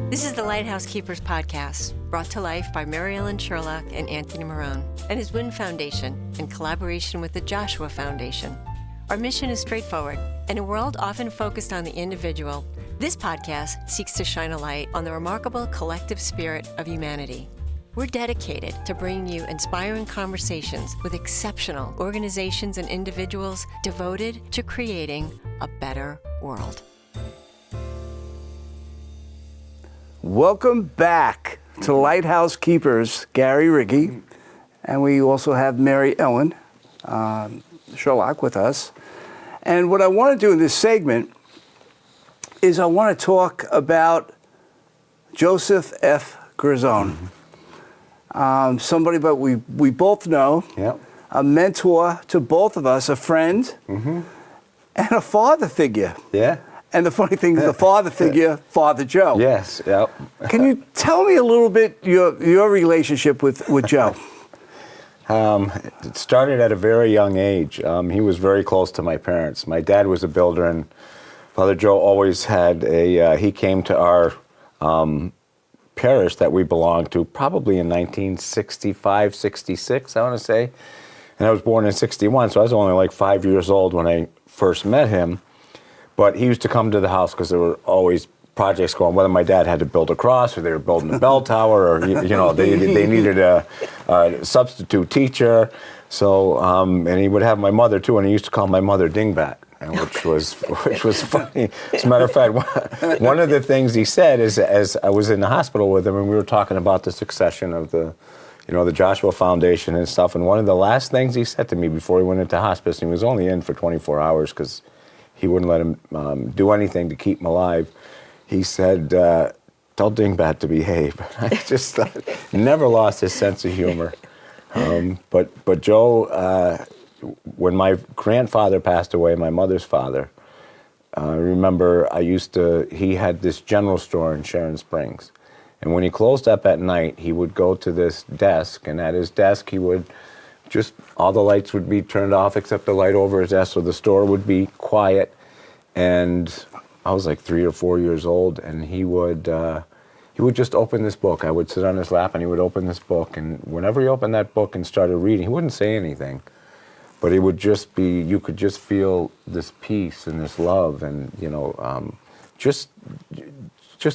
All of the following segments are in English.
This is the Lighthouse Keepers podcast, brought to life by Mary Ellen Sherlock and Anthony Marone, and his WIN Foundation in collaboration with the Joshua Foundation. Our mission is straightforward. In a world often focused on the individual, this podcast seeks to shine a light on the remarkable collective spirit of humanity. We're dedicated to bringing you inspiring conversations with exceptional organizations and individuals devoted to creating a better world. Welcome back to Lighthouse Keepers, Gary Riggi, and we also have Mary Ellen Sherlock with us. And what I want to do in this segment is I want to talk about Joseph F. Grisone. Somebody but we both know, a mentor to both of us, a friend, and a father figure. Yeah. And the funny thing is the father figure, Father Joe. Yes, yep. Can you tell me a little bit your relationship with Joe? It started at a very young age. He was very close to my parents. My dad was a builder, and Father Joe always had he came to our parish that we belonged to probably in 1965, 66, I want to say. And I was born in 61, so I was only like 5 years old when I first met him. But he used to come to the house because there were always projects going, whether my dad had to build a cross or they were building a bell tower or, they needed a substitute teacher. So, and he would have my mother too, and he used to call my mother Dingbat, which was funny. As a matter of fact, one of the things he said is, as I was in the hospital with him and we were talking about the succession of the Joshua Foundation and stuff, and one of the last things he said to me before he went into hospice, and he was only in for 24 hours because he wouldn't let him do anything to keep him alive. He said, tell Dingbat to behave. I just thought, never lost his sense of humor. But Joe, when my grandfather passed away, my mother's father, I remember he had this general store in Sharon Springs. And when he closed up at night, he would go to this desk, and at his desk he would all the lights would be turned off except the light over his desk, so the store would be quiet. And I was like 3 or 4 years old, and he would just open this book. I would sit on his lap, and he would open this book, and whenever he opened that book and started reading, he wouldn't say anything, but it would just be, you could just feel this peace and this love, and it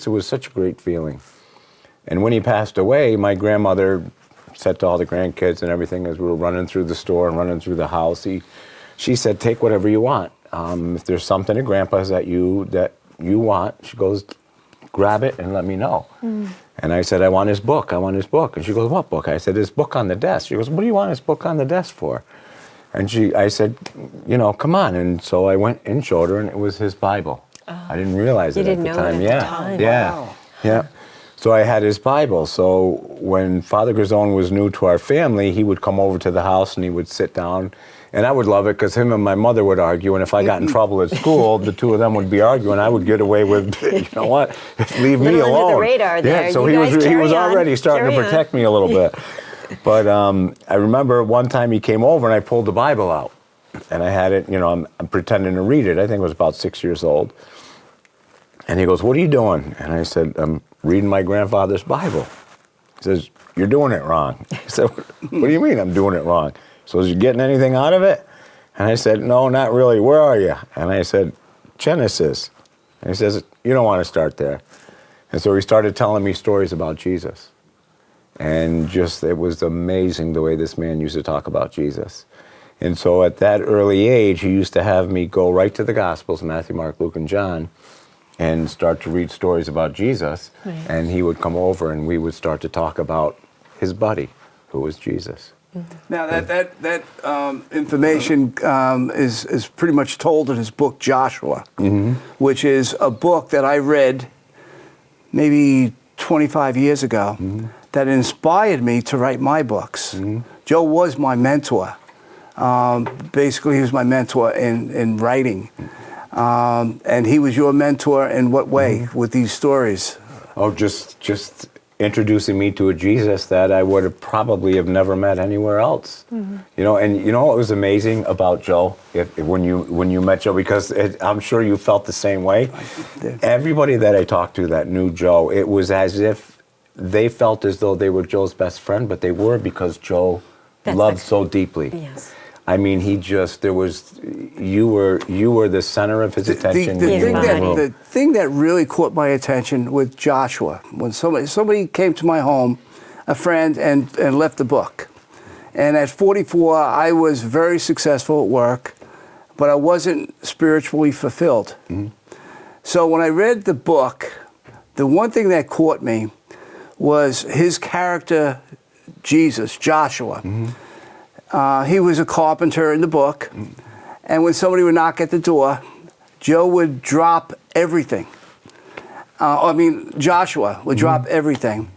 was such a great feeling. And when he passed away, my grandmother said to all the grandkids and everything as we were running through the store and running through the house, she said, take whatever you want. If there's something at Grandpa's that you want, she goes, grab it and let me know. And I said, I want his book. And she goes, what book? I said, his book on the desk. She goes, what do you want his book on the desk for? And I said, come on. And so I went and showed her, and it was his Bible. I didn't realize it at the time. Yeah. So I had his Bible. So when Father Grisone was new to our family, he would come over to the house and he would sit down. And I would love it because him and my mother would argue. And if I got in trouble at school, the two of them would be arguing. I would get away with, leave me alone. Under the radar there. Yeah, so he was already starting to protect me a little bit. But I remember one time he came over and I pulled the Bible out. And I had it, I'm pretending to read it. I think I was about 6 years old. And he goes, what are you doing? And I said, I'm reading my grandfather's Bible. He says, you're doing it wrong. I said, what do you mean I'm doing it wrong? So is you getting anything out of it? And I said, no, not really. Where are you? And I said, Genesis. And he says, you don't want to start there. And so he started telling me stories about Jesus. And it was amazing the way this man used to talk about Jesus. And so at that early age, he used to have me go right to the Gospels, Matthew, Mark, Luke, and John, and start to read stories about Jesus. Right. And he would come over and we would start to talk about his buddy, who was Jesus. Now that information is pretty much told in his book Joshua, which is a book that I read maybe 25 years ago that inspired me to write my books. Joe was my mentor. Basically, he was my mentor in writing. And he was your mentor in what way with these stories? Oh, just introducing me to a Jesus that I would have probably have never met anywhere else. You know, and you know what was amazing about Joe when you met Joe, because I'm sure you felt the same way. Everybody that I talked to that knew Joe, it was as if they felt as though they were Joe's best friend, but they were because Joe loved so deeply. Yes. I mean, you were the center of his attention. The thing that really caught my attention with Joshua, when somebody came to my home, a friend, and left the book. And at 44, I was very successful at work, but I wasn't spiritually fulfilled. So when I read the book, the one thing that caught me was his character, Jesus, Joshua. He was a carpenter in the book, and when somebody would knock at the door, Joe would drop everything. Joshua would drop everything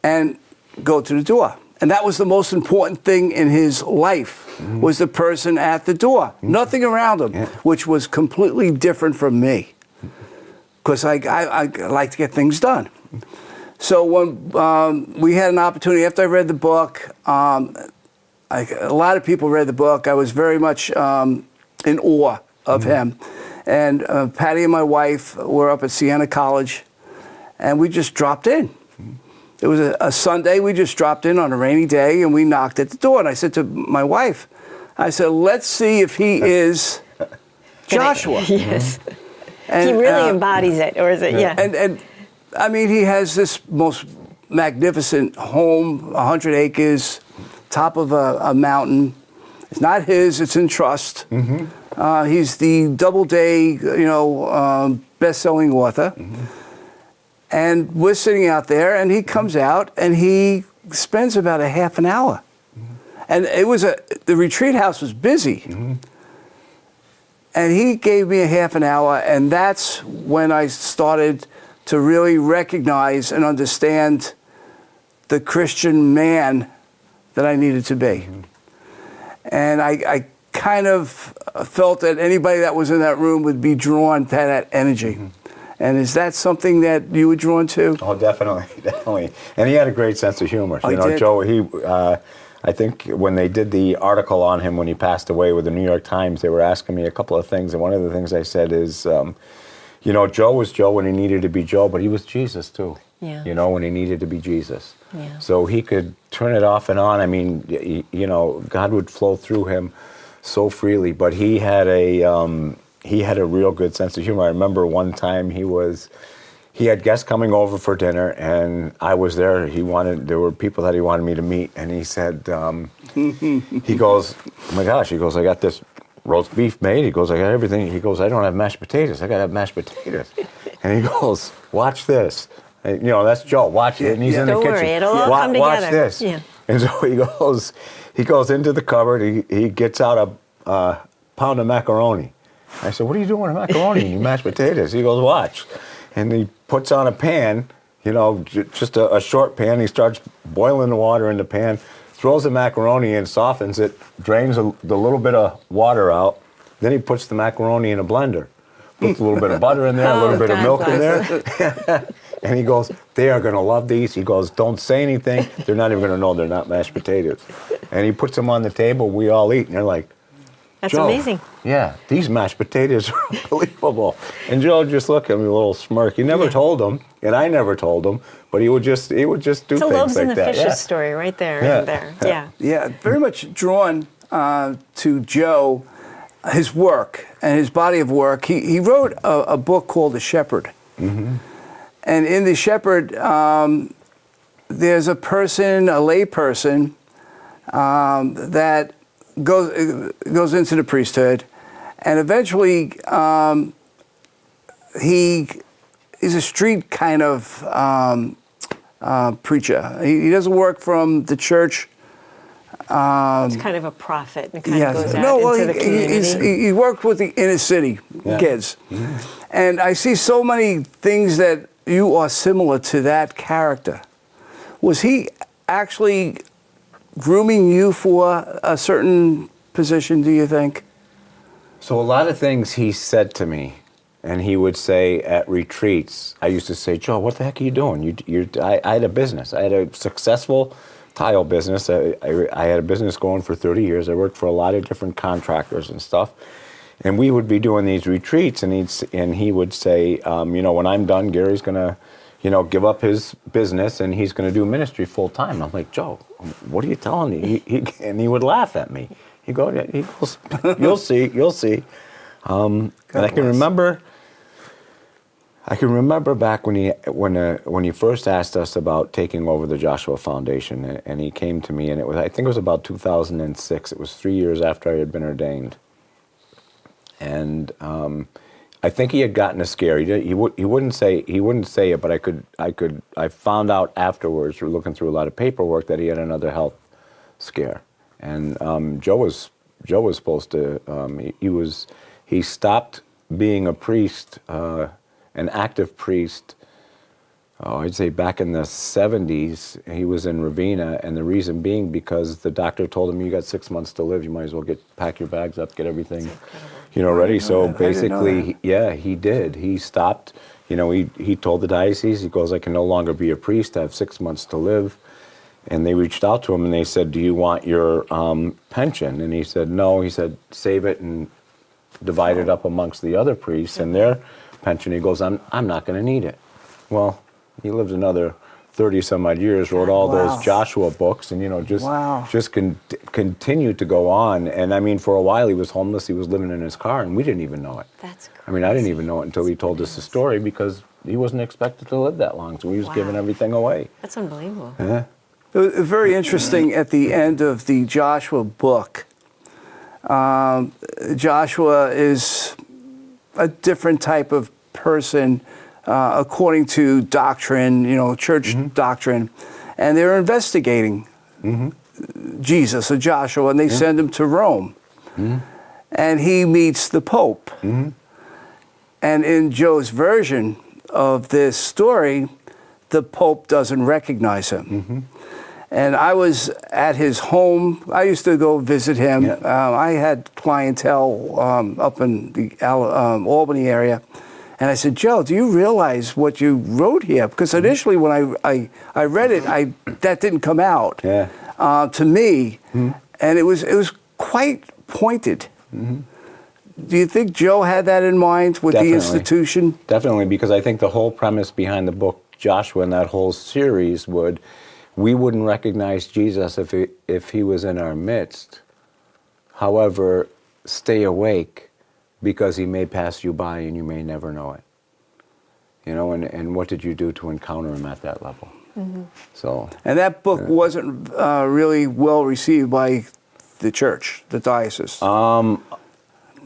and go to the door. And that was the most important thing in his life, was the person at the door. Nothing around him, which was completely different from me, because I like to get things done. So when we had an opportunity, after I read the book, a lot of people read the book. I was very much in awe of him. And Patty and my wife were up at Siena College, and we just dropped in. It was a Sunday. We just dropped in on a rainy day, and we knocked at the door. And I said to my wife, I said, let's see if he is Joshua. Yes. And, he really embodies it, or is it? Yeah. And I mean, he has this most magnificent home, 100 acres, top of a mountain. It's not his, it's in trust. He's the Doubleday, best-selling author. And we're sitting out there, and he comes out, and he spends about a half an hour. And the retreat house was busy. And he gave me a half an hour, and that's when I started to really recognize and understand the Christian man that I needed to be. And I kind of felt that anybody that was in that room would be drawn to that energy. And is that something that you were drawn to? Oh, definitely. And he had a great sense of humor. Oh, he did. Joe, I think when they did the article on him when he passed away with the New York Times, they were asking me a couple of things. And one of the things I said is, Joe was Joe when he needed to be Joe, but he was Jesus too. Yeah. When he needed to be Jesus. Yeah. So he could turn it off and on. I mean, God would flow through him so freely, but he had a real good sense of humor. I remember one time he had guests coming over for dinner, and I was there. There were people that he wanted me to meet, and he said, he goes, oh my gosh, he goes, I got this roast beef made. He goes, I got everything. He goes, I don't have mashed potatoes. I got to have mashed potatoes. And he goes, watch this. That's Joe. Watch it. And he's in the kitchen. Don't worry, it'll all come together. Watch this. Yeah. And so he goes into the cupboard. He gets out a pound of macaroni. I said, what are you doing with macaroni and mashed potatoes? He goes, watch. And he puts on a pan, just a short pan. He starts boiling the water in the pan, throws the macaroni in, softens it, drains the little bit of water out. Then he puts the macaroni in a blender. Puts a little bit of butter in there, a little bit of milk in there. And he goes, they are going to love these. He goes, don't say anything. They're not even going to know they're not mashed potatoes. And he puts them on the table. We all eat. And they're like, That's Joe, amazing. Yeah, these mashed potatoes are unbelievable. And Joe just looked at me with a little smirk. He never told them, and I never told him, but he would just do things like that. It's a loaves and the fishes story right there. Yeah, very much drawn to Joe, his work and his body of work. He wrote a book called The Shepherd. And in The Shepherd, there's a lay person that goes into the priesthood, and eventually he's a street kind of preacher. He doesn't work from the church. He's kind of a prophet and kind of goes out into the community. He worked with the inner city kids. And I see so many things that you are similar to that character. Was he actually grooming you for a certain position, do you think? So a lot of things he said to me And he would say at retreats, I used to say, Joe, what the heck are you doing? I had a business. I had a successful tile business. I had a business going for 30 years. I worked for a lot of different contractors and stuff. And we would be doing these retreats, and he would say, when I'm done, Gary's going to, give up his business, and he's going to do ministry full time. I'm like, Joe, what are you telling me? And he would laugh at me. He goes, you'll see. And I can remember back when he first asked us about taking over the Joshua Foundation, and he came to me, and I think it was about 2006. It was 3 years after I had been ordained, and I think he had gotten a scare. He wouldn't say it, but I found out afterwards through looking through a lot of paperwork that he had another health scare, and Joe was supposed to he stopped being a priest, an active priest, I'd say back in the 70s. He was in Ravenna, and the reason being because the doctor told him, you got 6 months to live, you might as well pack your bags up, get everything ready. So basically, he did. He stopped, he told the diocese, he goes, I can no longer be a priest, I have 6 months to live. And they reached out to him and they said, do you want your pension? And he said, no. He said, save it and divide it up amongst the other priests and their pension. He goes, I'm not going to need it. Well, he lived another 30 some odd years, wrote all those Joshua books, and just continued to go on. And I mean, for a while he was homeless. He was living in his car, and we didn't even know it. That's crazy. I mean, I didn't even know it until he told us the story, because he wasn't expected to live that long, so he was giving everything away. That's unbelievable. Yeah. It was very interesting at the end of the Joshua book. Joshua is a different type of person according to doctrine, church doctrine. And they're investigating Jesus or Joshua, and they send him to Rome. And he meets the Pope. And in Joe's version of this story, the Pope doesn't recognize him. And I was at his home. I used to go visit him. I had clientele up in the Albany area. And I said, Joe, do you realize what you wrote here? Because initially when I read it, that didn't come out to me. And it was quite pointed. Do you think Joe had that in mind with the institution? Definitely, because I think the whole premise behind the book Joshua and that whole series we wouldn't recognize Jesus if he was in our midst. However, stay awake, because he may pass you by and you may never know it. And what did you do to encounter him at that level? So. And that book wasn't really well received by the church, the diocese.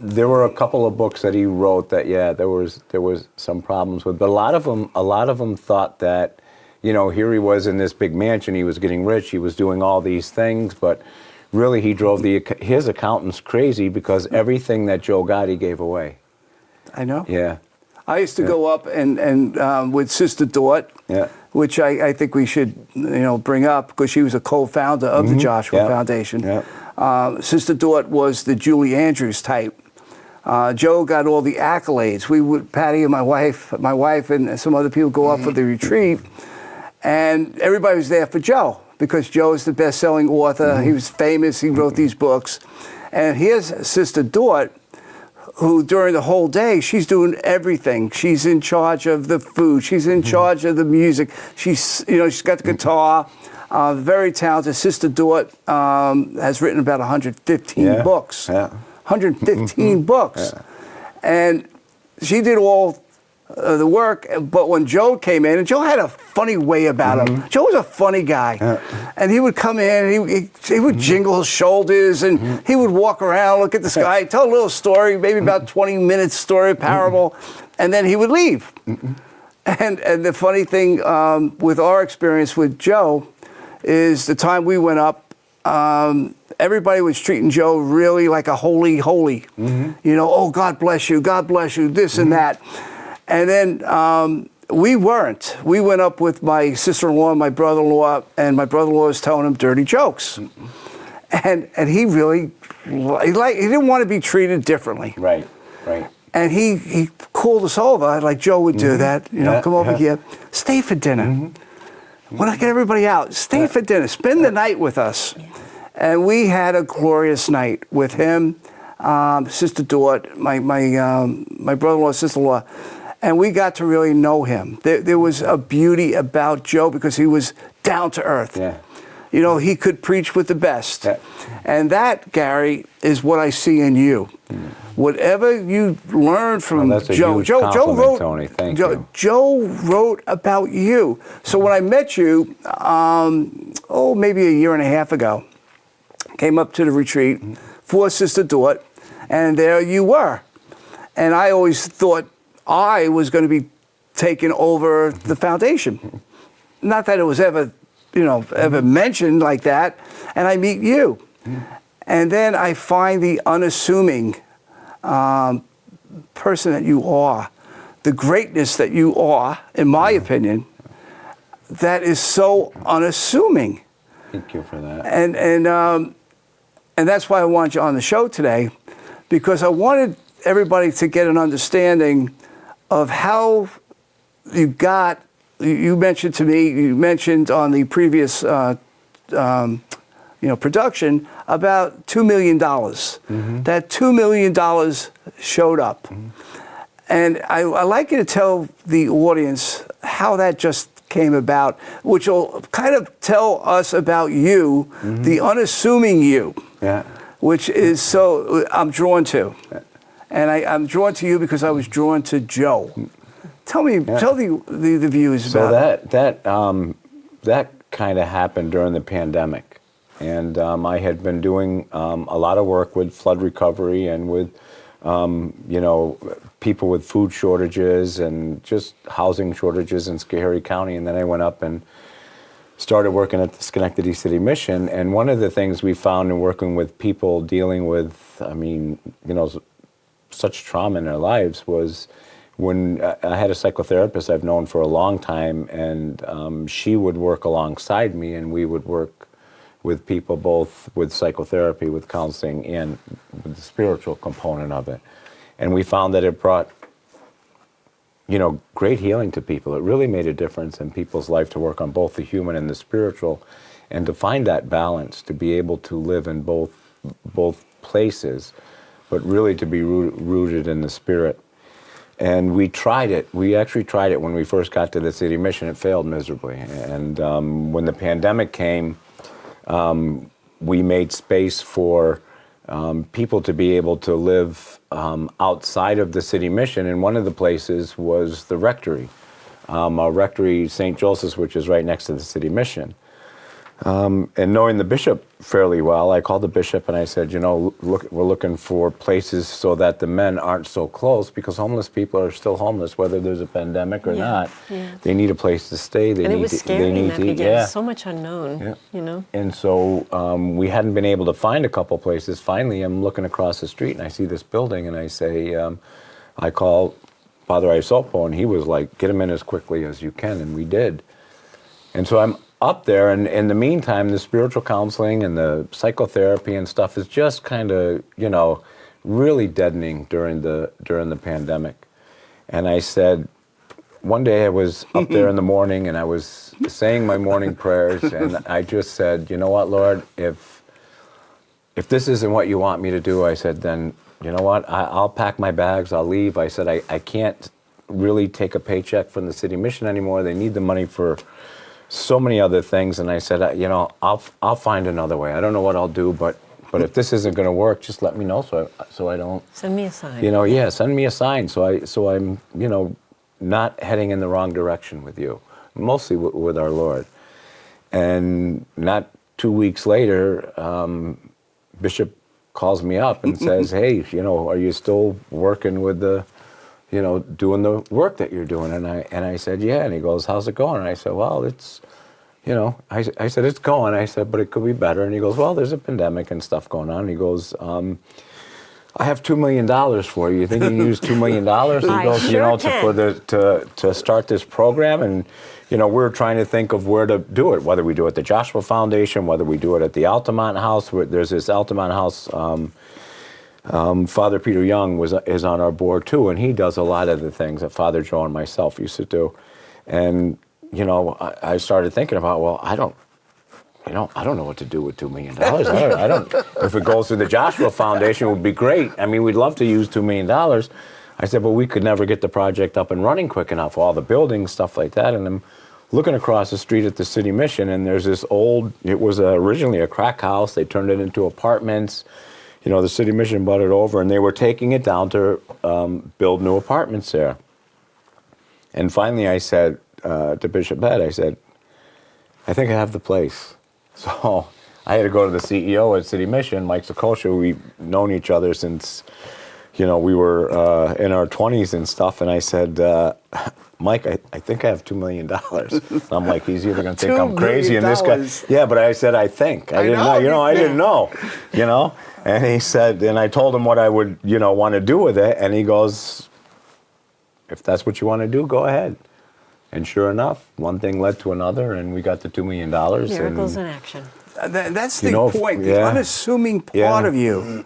There were a couple of books that he wrote that there was some problems with, but a lot of them thought that, here he was in this big mansion, he was getting rich, he was doing all these things, but really he drove his accountants crazy, because everything that Joe got, he gave away. I know. Yeah. I used to go up and with Sister Dort, which I think we should bring up, because she was a co-founder of the Joshua Foundation. Sister Dort was the Julie Andrews type. Joe got all the accolades. We would, Patty and my wife and some other people go up for the retreat, and everybody was there for Joe, because Joe is the best-selling author. He was famous. He wrote these books. And here's Sister Dort, who during the whole day, she's doing everything. She's in charge of the food. She's in charge of the music. She's got the guitar. Very talented. Sister Dort has written about 115 books. 115 books. And she did all the work, but when Joe came in, and Joe had a funny way about him. Joe was a funny guy. And he would come in, and he would jingle his shoulders, and he would walk around, look at the sky, tell a little story, maybe about 20 minutes story, parable, and then he would leave. And the funny thing with our experience with Joe is the time we went up, everybody was treating Joe really like a holy. Oh, God bless you, this and that. And then we weren't. We went up with my sister-in-law and my brother-in-law, and my brother-in-law was telling him dirty jokes. And he really, he didn't want to be treated differently. Right. And he called us over, like Joe would do that, come over here, stay for dinner. We're not getting everybody out. Stay for dinner. Spend the night with us. Yeah. And we had a glorious night with him, Sister Dort, my brother-in-law, sister-in-law, and we got to really know him. There was a beauty about Joe because he was down to earth. Yeah. He could preach with the best. Yeah. And that, Gary, is what I see in you. Whatever you learned from Joe, Joe wrote. Tony. Thank you. Joe wrote about you. So when I met you, maybe a year and a half ago, came up to the retreat for Sister Dort, and there you were. And I always thought I was going to be taking over the foundation. Not that it was ever mentioned like that. And I meet you. And then I find the unassuming person that you are, the greatness that you are, in my opinion, that is so unassuming. Thank you for that. And that's why I wanted you on the show today, because I wanted everybody to get an understanding of how you mentioned to me, you mentioned on the previous production about $2 million. That $2 million showed up. And I like you to tell the audience how that just came about, which will kind of tell us about you, the unassuming you, which is so I'm drawn to. And I'm drawn to you because I was drawn to Joe. Tell the viewers about that kind of happened during the pandemic. And I had been doing a lot of work with flood recovery and with, people with food shortages and just housing shortages in Schoharie County. And then I went up and started working at the Schenectady City Mission. And one of the things we found in working with people dealing with, such trauma in their lives was when I had a psychotherapist I've known for a long time, and she would work alongside me, and we would work with people both with psychotherapy, with counseling, and with the spiritual component of it. And we found that it brought, great healing to people. It really made a difference in people's life to work on both the human and the spiritual, and to find that balance, to be able to live in both places, but really to be rooted in the spirit. And we tried it. We actually tried it when we first got to the City Mission. It failed miserably. And when the pandemic came, we made space for people to be able to live outside of the City Mission. And one of the places was the rectory, Rectory St. Joseph's, which is right next to the City Mission. And knowing the bishop fairly well, I called the bishop and I said, we're looking for places so that the men aren't so close, because homeless people are still homeless, whether there's a pandemic or not. Yeah. They need a place to stay. It was scary in that beginning. So much unknown, And so we hadn't been able to find a couple places. Finally, I'm looking across the street and I see this building, and I say, I call Father Isopo, and he was like, get him in as quickly as you can, and we did. And so I'm up there, and in the meantime, the spiritual counseling and the psychotherapy and stuff is just kind of, really deadening during the pandemic. And I said, one day I was up there in the morning and I was saying my morning prayers, and I just said, you know what, Lord, if this isn't what you want me to do, I said, then, you know what, I'll pack my bags, I'll leave. I said, I can't really take a paycheck from the City Mission anymore. They need the money for so many other things. And I said, I'll find another way. I don't know what I'll do, but if this isn't going to work, just let me know so I don't. Send me a sign. Send me a sign so I'm not heading in the wrong direction with you, mostly with our Lord. And not 2 weeks later, Bishop calls me up and says, hey, are you still working with the doing the work that you're doing? And I said, yeah. And he goes, how's it going? And I said, well, it's, I said, it's going. I said, but it could be better. And he goes, well, there's a pandemic and stuff going on. And he goes, I have $2 million for you. You think you can use $2 million? He goes, to start this program. And, we're trying to think of where to do it, whether we do it at the Joshua Foundation, whether we do it at the Altamont House. There's this Altamont House Father Peter Young is on our board too, and he does a lot of the things that Father Joe and myself used to do. And I started thinking about, well, I don't know what to do with $2 million. I don't. If it goes through the Joshua Foundation, it would be great. I mean, we'd love to use $2 million. I said, but we could never get the project up and running quick enough, all the buildings, stuff like that. And I'm looking across the street at the City Mission, and there's this it was originally a crack house. They turned it into apartments. The City Mission bought it over, and they were taking it down to build new apartments there. And finally I said to Bishop Ed, I said, I think I have the place. So I had to go to the CEO at City Mission, Mike Sakosha. We've known each other since, we were in our 20s and stuff. And I said, Mike, I think I have $2 million. I'm like, he's either going to think I'm crazy and this guy. Yeah, but I said, I think. I didn't know. I didn't know, And he said, and I told him what I would, want to do with it. And he goes, if that's what you want to do, go ahead. And sure enough, one thing led to another, and we got the $2 million. Miracles in action. That's the point, the unassuming part of you.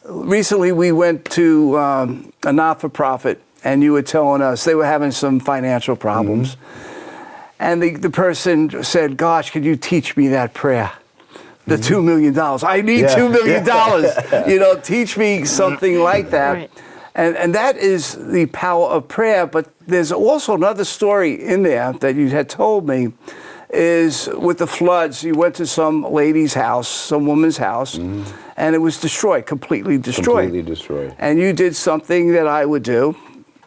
Recently, we went to a not-for-profit, and you were telling us they were having some financial problems. Mm-hmm. And the person said, gosh, could you teach me that prayer? The $2 million. I need $2 million. Teach me something like that. Right. And that is the power of prayer. But there's also another story in there that you had told me, is with the floods. You went to some lady's house, some woman's house, and it was destroyed, completely destroyed. Completely destroyed. And you did something that I would do.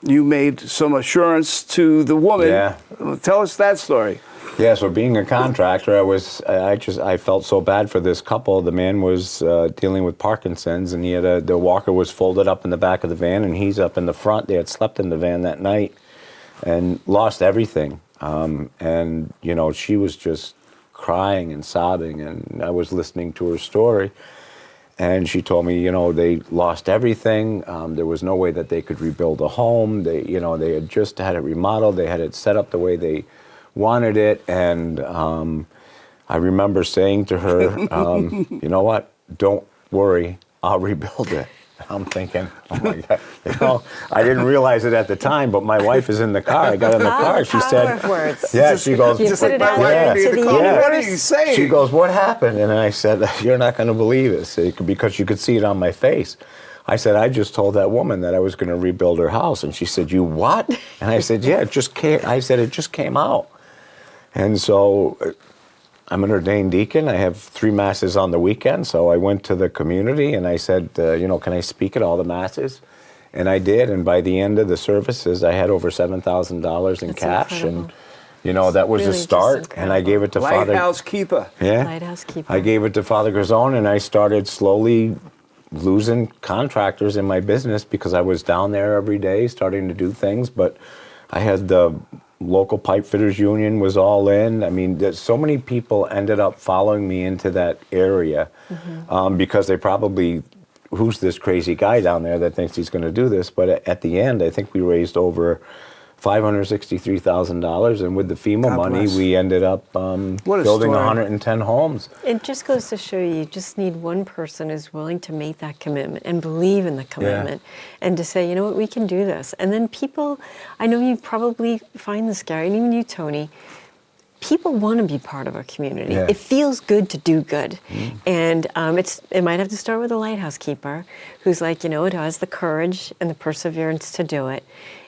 You made some assurance to the woman. Yeah. Tell us that story. Yeah, so being a contractor, I felt so bad for this couple. The man was dealing with Parkinson's, and he had the walker was folded up in the back of the van, and he's up in the front. They had slept in the van that night and lost everything. And she was just crying and sobbing, and I was listening to her story. And she told me, they lost everything. There was no way that they could rebuild a home. They had just had it remodeled. They had it set up the way they wanted it. And I remember saying to her, you know what? Don't worry, I'll rebuild it. I'm thinking, oh my God, I didn't realize it at the time, but my wife is in the car. I got in the car. She said, yeah, she goes, just like my wife into the universe. What are you saying? She goes, what happened? And I said, you're not going to believe it, because you could see it on my face. I said, I just told that woman that I was going to rebuild her house. And she said, you what? And I said, yeah, it just came out. And so I'm an ordained deacon. I have 3 masses on the weekend. So I went to the community and I said, can I speak at all the masses? And I did. And by the end of the services, I had over $7,000 in cash. Incredible. And, that was really a start. And I gave it to Lighthouse Keeper. Yeah. Lighthouse Keeper. I gave it to Father Garzone, and I started slowly losing contractors in my business because I was down there every day starting to do things. But I had the local pipe fitters union was all in. I mean, so many people ended up following me into that area because they probably, who's this crazy guy down there that thinks he's going to do this? But at the end, I think we raised over $563,000, and with the FEMA money, we ended up building 110 homes. It just goes to show you just need one person who's willing to make that commitment and believe in the commitment, and to say, you know what, we can do this. And then people, I know you probably find this, Gary, and even you, Tony, people want to be part of a community. Yeah. It feels good to do good. And it might have to start with a lighthouse keeper who's like, it has the courage and the perseverance to do it.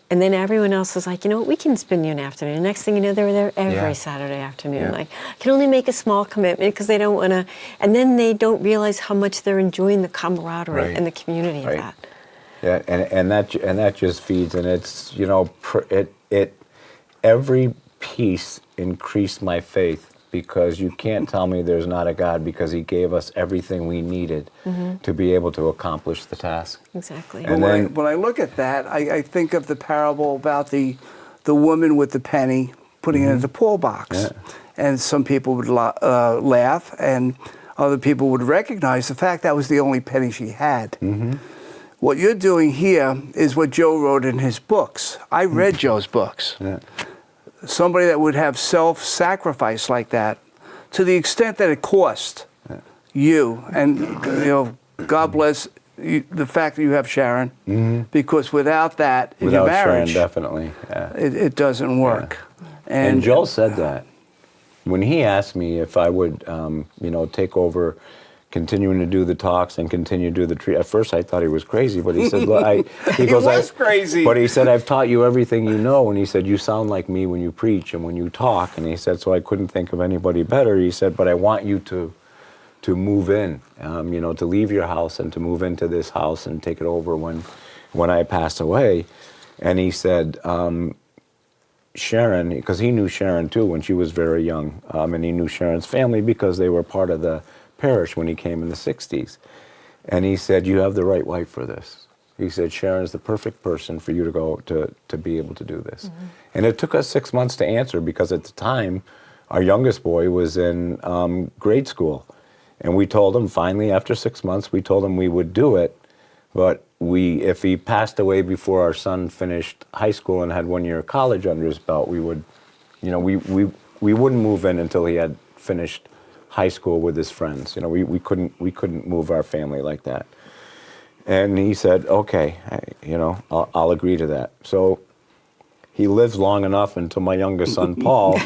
And then everyone else is like, we can spend you an afternoon. And next thing you know, they were there every Saturday afternoon. Like, I can only make a small commitment because they don't want to. And then they don't realize how much they're enjoying the camaraderie and the community of that. Yeah, and that just feeds, and it's every piece increased my faith, because you can't tell me there's not a God, because he gave us everything we needed to be able to accomplish the task. Exactly. And when I look at that, I think of the parable about the woman with the penny putting it in the pool box. Yeah. And some people would laugh, and other people would recognize the fact that was the only penny she had. What you're doing here is what Joe wrote in his books. I read Joe's books. Yeah. Somebody that would have self-sacrifice like that, to the extent that it cost you and God bless the fact that you have Sharon, because without that in your Without marriage, Sharon, definitely. Yeah. it doesn't work. And Joel said that when he asked me if I would, take over, continuing to do the talks and continue to do the tree. At first, I thought he was crazy, but he said, "Look, he was crazy." But he said, "I've taught you everything you know," and he said, "You sound like me when you preach and when you talk." And he said, "So I couldn't think of anybody better." He said, "But I want you to move in, to leave your house and to move into this house and take it over when I pass away." And he said, Sharon, because he knew Sharon too when she was very young, and he knew Sharon's family because they were part of the parish when he came in the 60s. And he said, "You have the right wife for this." He said, "Sharon's the perfect person for you to go to be able to do this." And it took us 6 months to answer because at the time, our youngest boy was in grade school. And we told him, finally, after 6 months, we told him we would do it. But if he passed away before our son finished high school and had 1 year of college under his belt, we would, we wouldn't move in until he had finished high school with his friends. We couldn't move our family like that. And he said, "Okay, I'll agree to that." So he lives long enough until my youngest son, Paul,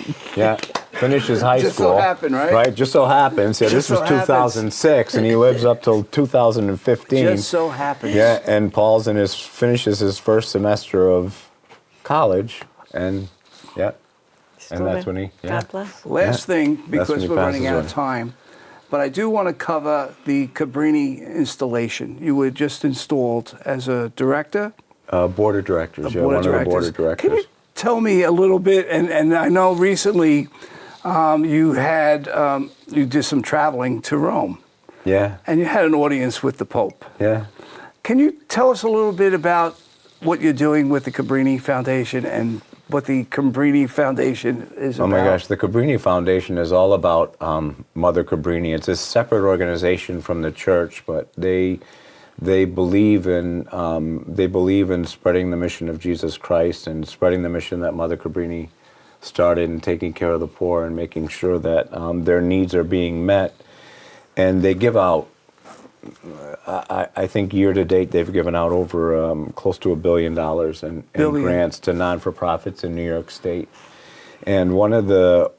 finishes high school. Just so happened, right? Right, just so happens. Yeah, this was 2006, and he lives up till 2015. Just so happens. Yeah, and Paul's finishes his first semester of college, and and that's when he. Yeah. God bless. Last thing, because he we're running passes out away. of time, but I do want to cover the Cabrini installation. You were just installed as a director. Board of directors. One of the board of directors. Can you tell me a little bit? And I know recently you did some traveling to Rome. Yeah. And you had an audience with the Pope. Yeah. Can you tell us a little bit about what you're doing with the Cabrini Foundation and what the Cabrini Foundation is about? Oh my gosh, the Cabrini Foundation is all about Mother Cabrini. It's a separate organization from the church, but they believe in spreading the mission of Jesus Christ and spreading the mission that Mother Cabrini started and taking care of the poor and making sure that their needs are being met. And they give out, I think year to date, they've given out over close to $1 billion in grants to non-for-profits in New York State. And one of the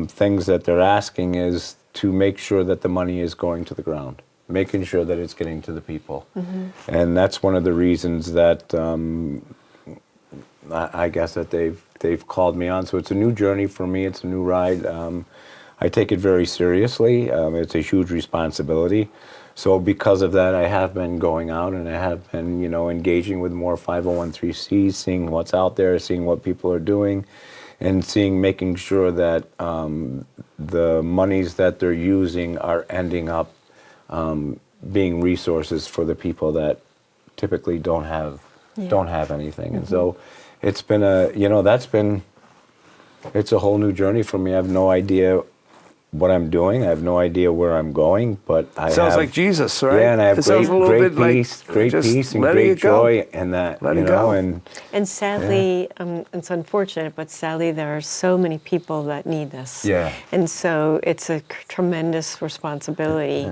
things that they're asking is to make sure that the money is going to the ground, making sure that it's getting to the people. And that's one of the reasons that I guess that they've called me on. So it's a new journey for me. It's a new ride. I take it very seriously. It's a huge responsibility. So because of that, I have been going out and I have been, engaging with more 501(c)(3)s, seeing what's out there, seeing what people are doing, and making sure that the monies that they're using are ending up being resources for the people that typically don't have anything. And so it's been it's a whole new journey for me. I have no idea what I'm doing. I have no idea where I'm going, but Sounds like Jesus, right? Yeah, and I have great peace and great joy in that. Let it go. And sadly, it's unfortunate, but sadly there are so many people that need this. Yeah. And so it's a tremendous responsibility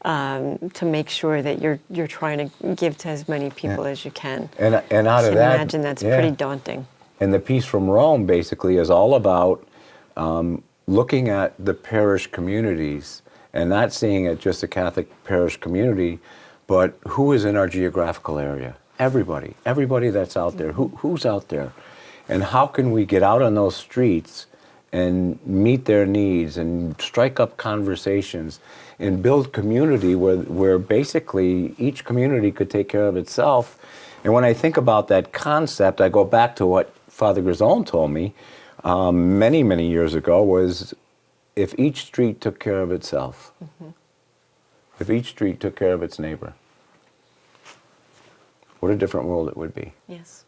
to make sure that you're trying to give to as many people as you can. And out of I that, imagine that's pretty daunting. And the Peace from Rome basically is all about looking at the parish communities and not seeing it just a Catholic parish community, but who is in our geographical area? Everybody that's out there. Who's out there? And how can we get out on those streets and meet their needs and strike up conversations and build community where basically each community could take care of itself. And when I think about that concept, I go back to what Father Grisone told me many, many years ago, was if each street took care of itself, if each street took care of its neighbor, what a different world it would be. Yes.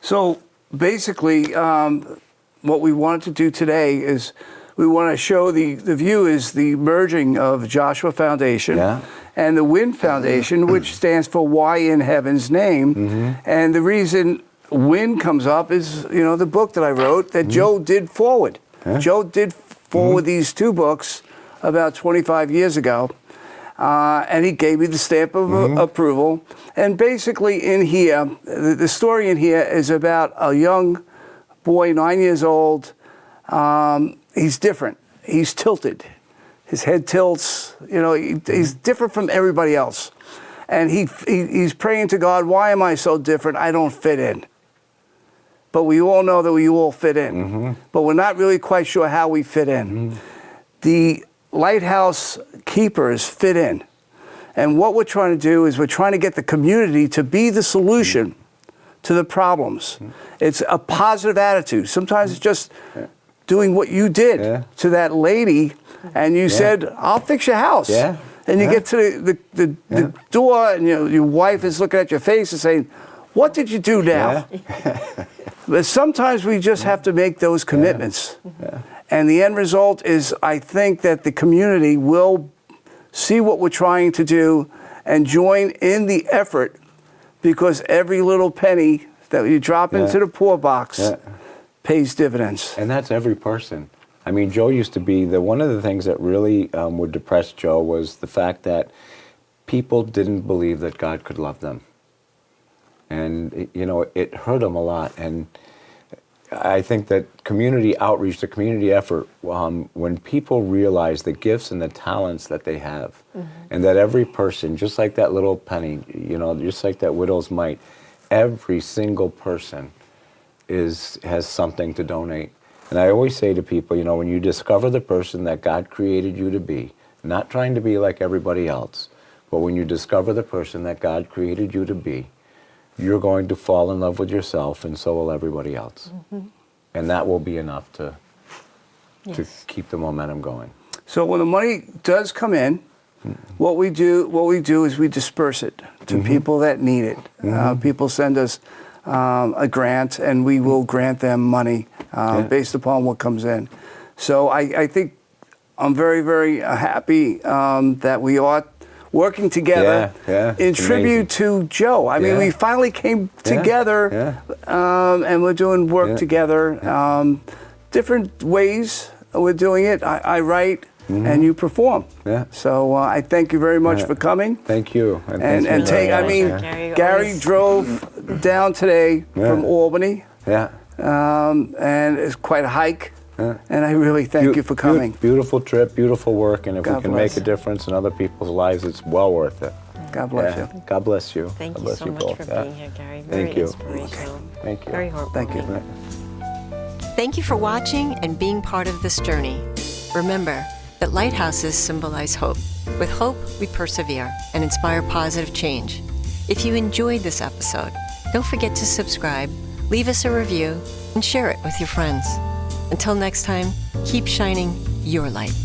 So basically, what we wanted to do today is we want to show the view is the merging of Joshua Foundation and the WIN Foundation, which stands for Why in Heaven's Name. And the reason WIN comes up is, the book that I wrote that Joe did forward. Joe did forward these two books about 25 years ago. And he gave me the stamp of approval. And basically in here, the story in here is about a young boy, 9 years old. He's different. He's tilted. His head tilts. You know, he's different from everybody else. And he's praying to God, why am I so different? I don't fit in. But we all know that we all fit in. But we're not really quite sure how we fit in. The Lighthouse Keepers fit in. And what we're trying to do is we're trying to get the community to be the solution to the problems. It's a positive attitude. Sometimes it's just doing what you did to that lady, and you said, I'll fix your house. And you get to the door, and your wife is looking at your face and saying, what did you do now? But sometimes we just have to make those commitments. And the end result is, I think that the community will see what we're trying to do and join in the effort, because every little penny that you drop into the poor box pays dividends. And that's every person. I mean, Joe used to be, one of the things that really would depress Joe was the fact that people didn't believe that God could love them. And, it hurt him a lot. And I think that community outreach, the community effort, when people realize the gifts and the talents that they have, and that every person, just like that little penny, just like that widow's mite, every single person has something to donate. And I always say to people, when you discover the person that God created you to be, not trying to be like everybody else, but when you discover the person that God created you to be, you're going to fall in love with yourself, and so will everybody else. And that will be enough to keep the momentum going. So when the money does come in, what we do is we disperse it to people that need it. People send us a grant, and we will grant them money based upon what comes in. So I think I'm very, very happy that we are working together in tribute to Joe. I mean, we finally came together, and we're doing work together. Different ways we're doing it. I write, and you perform. So I thank you very much for coming. Thank you. Gary drove down today from Albany. And it's quite a hike. And I really thank you for coming. Beautiful trip, beautiful work, and if we can make a difference in other people's lives, it's well worth it. God bless you. God bless you. Thank God you bless so you much both. for being here, Gary. Very Thank you. inspirational. Thank you. Very heartwarming. Thank you. Thank you for watching and being part of this journey. Remember that lighthouses symbolize hope. With hope, we persevere and inspire positive change. If you enjoyed this episode, don't forget to subscribe, leave us a review, and share it with your friends. Until next time, keep shining your light.